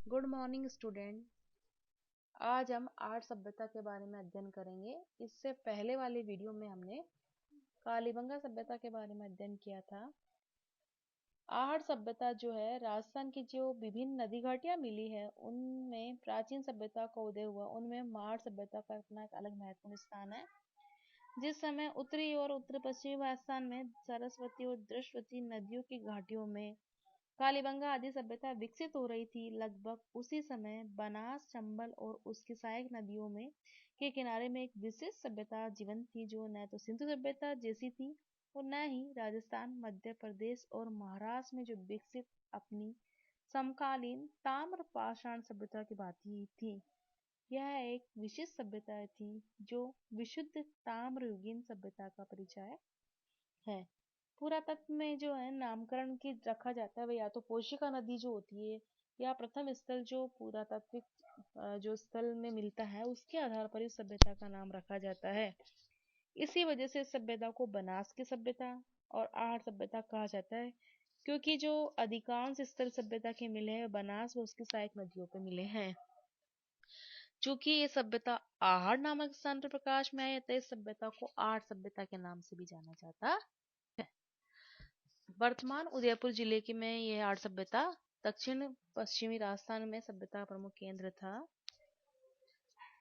Good morning student. आज हम art सभ्यता के बारे में अध्ययन करेंगे। इससे पहले वाले वीडियो में हमने कालीबंगा सभ्यता के बारे में अध्ययन किया था। आहड़ सभ्यता जो है, राजस्थान की जो विभिन्न नदी घाटियां मिली है उनमें प्राचीन सभ्यता का उदय हुआ। उनमें माड़ सभ्यता का अपना एक अलग महत्वपूर्ण स्थान है। जिस समय उत्तरी और उत्तर पश्चिमी राजस्थान में सरस्वती और दृश्यवती नदियों की घाटियों में कालीबंगा आदि सभ्यता विकसित हो रही थी, लगभग उसी समय बनास, चंबल और उसकी सहायक नदियों में के किनारे में एक विशिष्ट सभ्यता जीवंत थी, जो न तो सिंधु सभ्यता जैसी थी और न ही राजस्थान, मध्य प्रदेश और महाराष्ट्र में जो विकसित अपनी समकालीन ताम्र पाषाण सभ्यता की भांति ही थी। यह एक विशिष्ट सभ्यता थी जो विशुद्ध ताम्रयुगीन सभ्यता का परिचय है। पुरातत्व में जो है नामकरण की रखा जाता है, वह या तो पोशिका नदी जो होती है या प्रथम स्थल जो पुरातात्विक जो स्थल में मिलता है उसके आधार पर इस सभ्यता का नाम रखा जाता है। इसी वजह से इस सभ्यता को बनास की सभ्यता और आहड़ सभ्यता कहा जाता है, क्योंकि जो अधिकांश स्थल सभ्यता के मिले हैं बनास व उसकी सहायक नदियों पे मिले हैं। चूंकि ये सभ्यता आहड़ नामक स्थान पर प्रकाश में आई, अतः इस सभ्यता को आहड़ सभ्यता के नाम से भी जाना जाता है। वर्तमान उदयपुर जिले की में यह आहड़ सभ्यता दक्षिण पश्चिमी राजस्थान में सभ्यता का प्रमुख केंद्र था।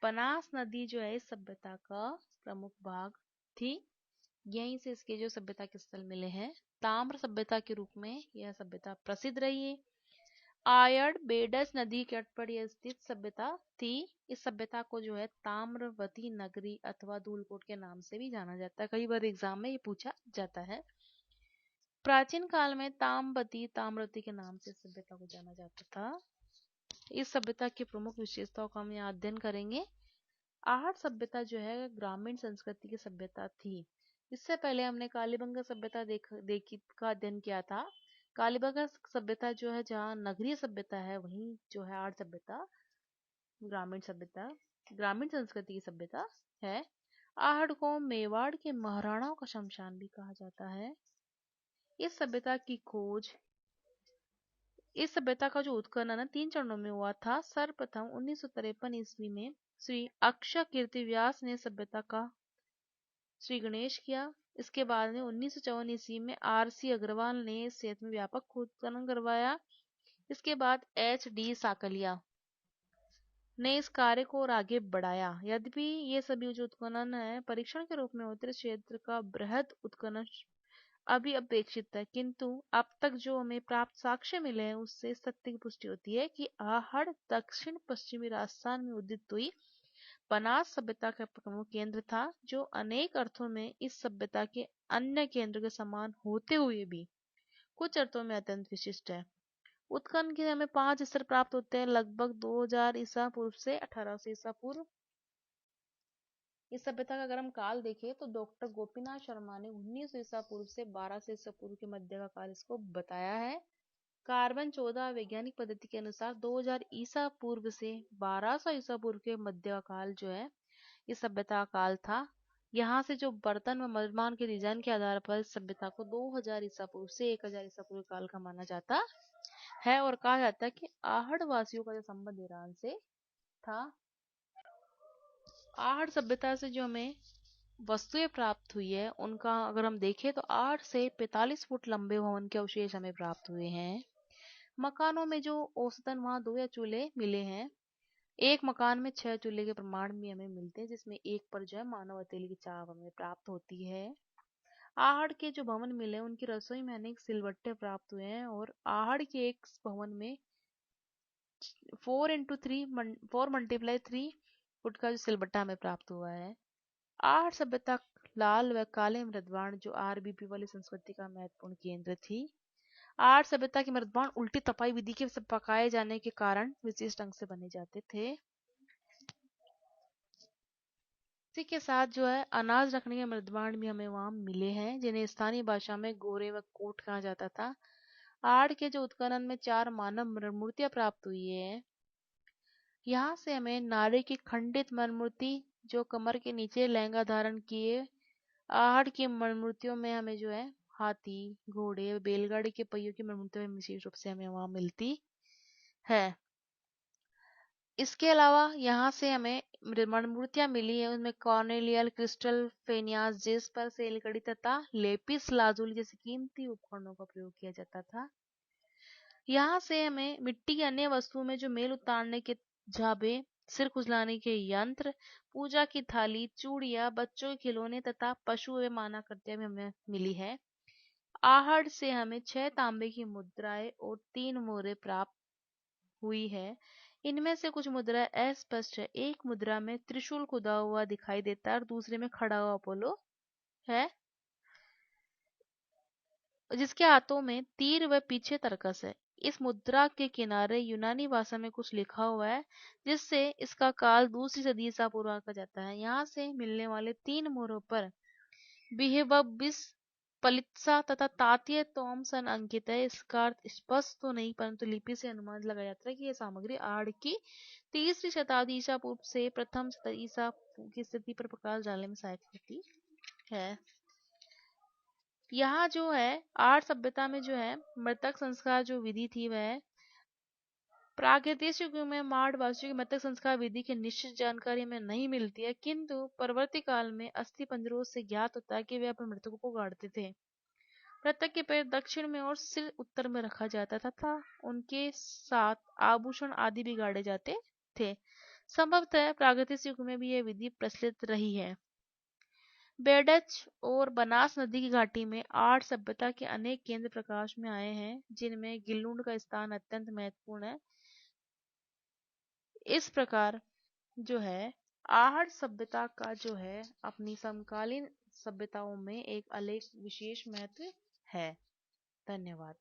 बनास नदी जो है इस सभ्यता का प्रमुख भाग थी। यहीं से इसके जो सभ्यता के स्थल मिले हैं। ताम्र सभ्यता के रूप में यह सभ्यता प्रसिद्ध रही है। आयड़ बेडस नदी के तट पर यह स्थित सभ्यता थी। इस सभ्यता को जो है ताम्रवती नगरी अथवा धूलकोट के नाम से भी जाना जाता है। कई बार एग्जाम में ये पूछा जाता है। प्राचीन काल में ताम्रवती के नाम से सभ्यता को जाना जाता था। इस सभ्यता की प्रमुख विशेषताओं का हम यहाँ अध्ययन करेंगे। आहड़ सभ्यता जो है ग्रामीण संस्कृति की सभ्यता थी। इससे पहले हमने कालीबंगा सभ्यता देखी का अध्ययन किया था। कालीबंगा सभ्यता जो है जहाँ नगरीय सभ्यता है, वहीं जो है आहड़ सभ्यता ग्रामीण संस्कृति की सभ्यता है। आहड़ को मेवाड़ के महाराणाओं का शमशान भी कहा जाता है। इस सभ्यता की खोज इस सभ्यता का जो उत्खनन है 3 चरणों में हुआ था। सर्वप्रथम 1953 ईस्वी में श्री अक्षय कीर्ति व्यास ने सभ्यता का श्री गणेश किया। इसके बाद में 1954 ईस्वी में आर.सी. अग्रवाल ने इस क्षेत्र में व्यापक उत्खनन करवाया। इसके बाद एच.डी. साकलिया ने इस कार्य को और आगे बढ़ाया। यद्यपि ये सभी जो उत्खनन है परीक्षण के रूप में होते, क्षेत्र का बृहद उत्खनन अभी अपेक्षित है, किंतु अब तक जो हमें प्राप्त साक्ष्य मिले हैं उससे इस तथ्य की पुष्टि होती है कि आहड़ दक्षिण पश्चिमी राजस्थान में उदित हुई बनास सभ्यता का प्रमुख केंद्र था, जो अनेक अर्थों में इस सभ्यता के अन्य केंद्र के समान होते हुए भी कुछ अर्थों में अत्यंत विशिष्ट है। उत्खनन के हमें 5 स्तर प्राप्त होते हैं, लगभग 2000 ईसा पूर्व से 1800 ईसा पूर्व। इस सभ्यता का अगर हम काल देखें तो डॉक्टर गोपीनाथ शर्मा ने 1900 ईसा पूर्व से 1200 ईसा पूर्व के मध्य का काल इसको बताया है। कार्बन 14 वैज्ञानिक पद्धति के अनुसार 2000 ईसा पूर्व से 1200 ईसा पूर्व के मध्य का काल जो है इस सभ्यता का काल था। यहाँ से जो बर्तन व निर्माण के डिजाइन के आधार पर इस सभ्यता को 2000 ईसा पूर्व से 1000 ईसा पूर्व काल का माना जाता है और कहा जाता है कि आहड़ वासियों का जो संबंध ईरान से था। आहड़ सभ्यता से जो हमें वस्तुएं प्राप्त हुई है उनका अगर हम देखें तो 8 से 45 फुट लंबे भवन के अवशेष हमें प्राप्त हुए हैं। मकानों में जो औसतन वहां 2 या चूल्हे मिले हैं। एक मकान में 6 चूल्हे के प्रमाण भी हमें मिलते हैं, जिसमें एक पर जो है मानव हथेली की छाप हमें प्राप्त होती है। आहड़ के जो भवन मिले उनकी रसोई में अनेक सिलवट्टे प्राप्त हुए हैं और आहड़ के एक भवन में 4x3 फुट का जो सिलबट्टा हमें प्राप्त हुआ है। आहड़ सभ्यता लाल व काले मृदवाण जो आरबीपी वाली संस्कृति का महत्वपूर्ण केंद्र थी। आहड़ सभ्यता के मृदवाण उल्टी तपाई विधि के पकाए जाने के कारण विशिष्ट ढंग से बने जाते थे। इसी के साथ जो है अनाज रखने के मृदवाण भी हमें वहां मिले हैं, जिन्हें स्थानीय भाषा में गोरे व कोट कहा जाता था। आहड़ के जो उत्खनन में 4 मानव मूर्तियां प्राप्त हुई है। यहाँ से हमें नारी की खंडित मरमूर्ति जो कमर के नीचे लहंगा धारण किए। आहड़ की मरमूर्तियों में हमें जो है हाथी, घोड़े, बैलगाड़ी के पहियों की मरमूर्तियां विशेष रूप से हमें वहां मिलती है। इसके अलावा यहाँ से हमें मणिमूर्तियां मिली है, उनमें कॉर्नेलियल, क्रिस्टल, फेनियास, जेस्पर, सेलकड़ी तथा लेपिस लाजुली जैसे कीमती उपकरणों का प्रयोग किया जाता था। यहाँ से हमें मिट्टी की अन्य वस्तुओं में जो मेल उतारने के झाबे, सिर खुजलाने के यंत्र, पूजा की थाली, चूड़ियां, बच्चों के खिलौने तथा पशु एवं माना कृतियां भी हमें मिली है। आहड़ से हमें 6 तांबे की मुद्राएं और 3 मोहरें प्राप्त हुई है। इनमें से कुछ मुद्रा अस्पष्ट है। एक मुद्रा में त्रिशूल खुदा हुआ दिखाई देता है और दूसरे में खड़ा हुआ अपोलो है, जिसके हाथों में तीर व पीछे तरकस है। इस मुद्रा के किनारे यूनानी भाषा में कुछ लिखा हुआ है, जिससे इसका काल दूसरी सदी ईसा पूर्व कहा जाता है। यहाँ से मिलने वाले 3 मोहरों पर बिहेवबिस, पलित्सा तथा तातीय थॉमसन अंकित है। इसका अर्थ स्पष्ट तो नहीं, परंतु लिपि से अनुमान लगाया जाता है कि यह सामग्री आड़ की 3री शताब्दी ईसा पूर्व से प्रथम शताब्दी ईसा की स्थिति पर प्रकाश डालने में सहायक होती है। यहाँ जो है आर्य सभ्यता में जो है मृतक संस्कार जो विधि थी वह प्रागैतिहासिक युग में माड़ वासियों की मृतक संस्कार विधि की निश्चित जानकारी में नहीं मिलती है, किंतु परवर्ती काल में अस्थि पंजरों से ज्ञात होता है कि वे अपने मृतकों को गाड़ते थे। मृतक के पैर दक्षिण में और सिर उत्तर में रखा जाता तथा उनके साथ आभूषण आदि भी गाड़े जाते थे। संभवतः प्रागैतिहासिक युग में भी यह विधि प्रचलित रही है। बेडच और बनास नदी की घाटी में आर्य सभ्यता के अनेक केंद्र प्रकाश में आए हैं, जिनमें गिल्लुंड का स्थान अत्यंत महत्वपूर्ण है। इस प्रकार जो है आहड़ सभ्यता का जो है अपनी समकालीन सभ्यताओं में एक अलग विशेष महत्व है। धन्यवाद।